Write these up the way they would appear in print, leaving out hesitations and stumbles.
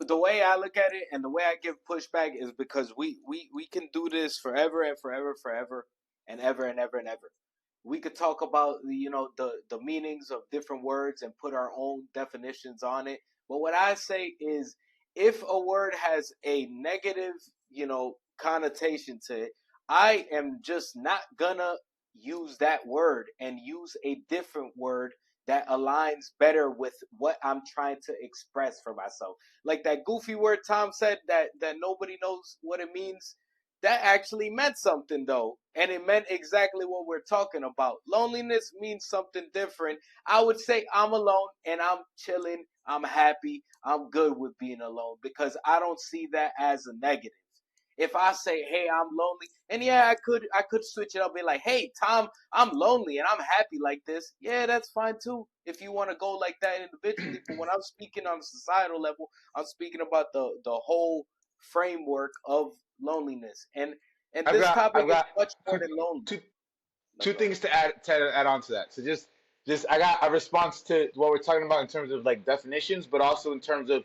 the way I look at it and the way I give pushback is because we can do this forever and forever, forever and ever and ever and ever. We could talk about the meanings of different words and put our own definitions on it. But what I say is, if a word has a negative, connotation to it, I am just not gonna use that word and use a different word that aligns better with what I'm trying to express for myself. Like that goofy word Tom said that nobody knows what it means. That actually meant something though, and it meant exactly what we're talking about. Loneliness means something different. I would say I'm alone and I'm chilling, I'm happy, I'm good with being alone because I don't see that as a negative. If I say, "Hey, I'm lonely," and yeah, I could switch it up, and be like, "Hey, Tom, I'm lonely and I'm happy like this." Yeah, that's fine too. If you want to go like that individually, but when I'm speaking on a societal level, I'm speaking about the whole framework of loneliness, and I've this got topic I've is got much more two than lonely. two No, two go ahead. things to add on to that. So just I got a response to what we're talking about in terms of like definitions, but also in terms of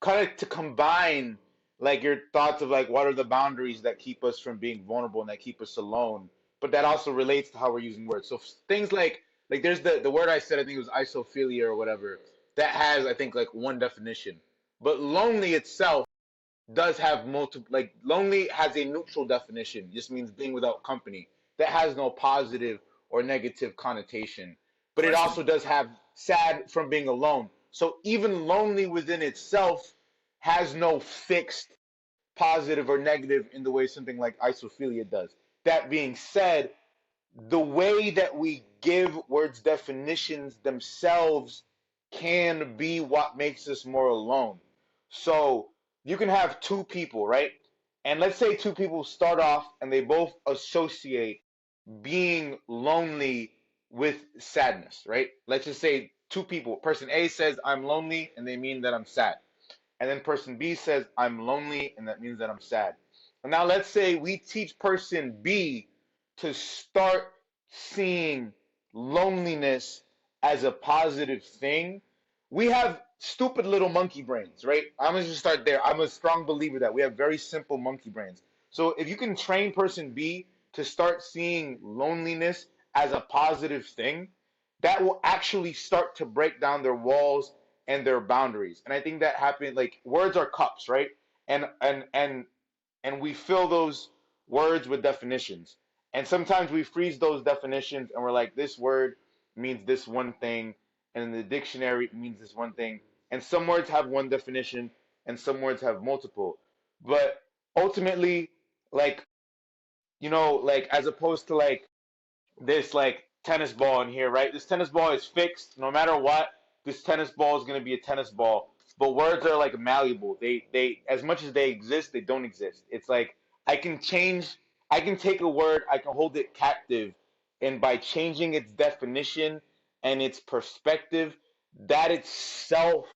kind of to combine like your thoughts of like what are the boundaries that keep us from being vulnerable and that keep us alone, but that also relates to how we're using words. So things like there's the word I said, I think it was isophilia or whatever, that has I think like one definition, but lonely itself does have multiple, like lonely has a neutral definition, just means being without company, that has no positive or negative connotation, but it Question. also does have sad from being alone. So even lonely within itself has no fixed positive or negative in the way something like isophilia does. That being said, the way that we give words definitions themselves can be what makes us more alone. So you can have two people, right? And let's say two people start off and they both associate being lonely with sadness, right? Let's just say two people. Person A says, I'm lonely, and they mean that I'm sad. And then person B says, I'm lonely, and that means that I'm sad. And now let's say we teach person B to start seeing loneliness as a positive thing. We have stupid little monkey brains, right? I'm gonna just start there. I'm a strong believer that we have very simple monkey brains. So if you can train person B to start seeing loneliness as a positive thing, that will actually start to break down their walls and their boundaries. And I think that happened, like words are cups, right? And we fill those words with definitions. And sometimes we freeze those definitions and we're like, this word means this one thing, and in the dictionary it means this one thing. And some words have one definition and some words have multiple. But ultimately, like, like as opposed to like this like tennis ball in here, right? This tennis ball is fixed. No matter what, this tennis ball is going to be a tennis ball. But words are like malleable. They as much as they exist, they don't exist. It's like I can change. I can take a word. I can hold it captive, and by changing its definition and its perspective, that itself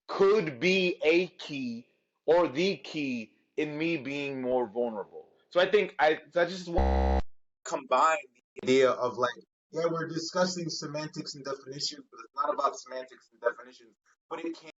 could be a key or the key in me being more vulnerable. So I just want to combine the idea of like, yeah, we're discussing semantics and definitions, but it's not about semantics and definitions, but it can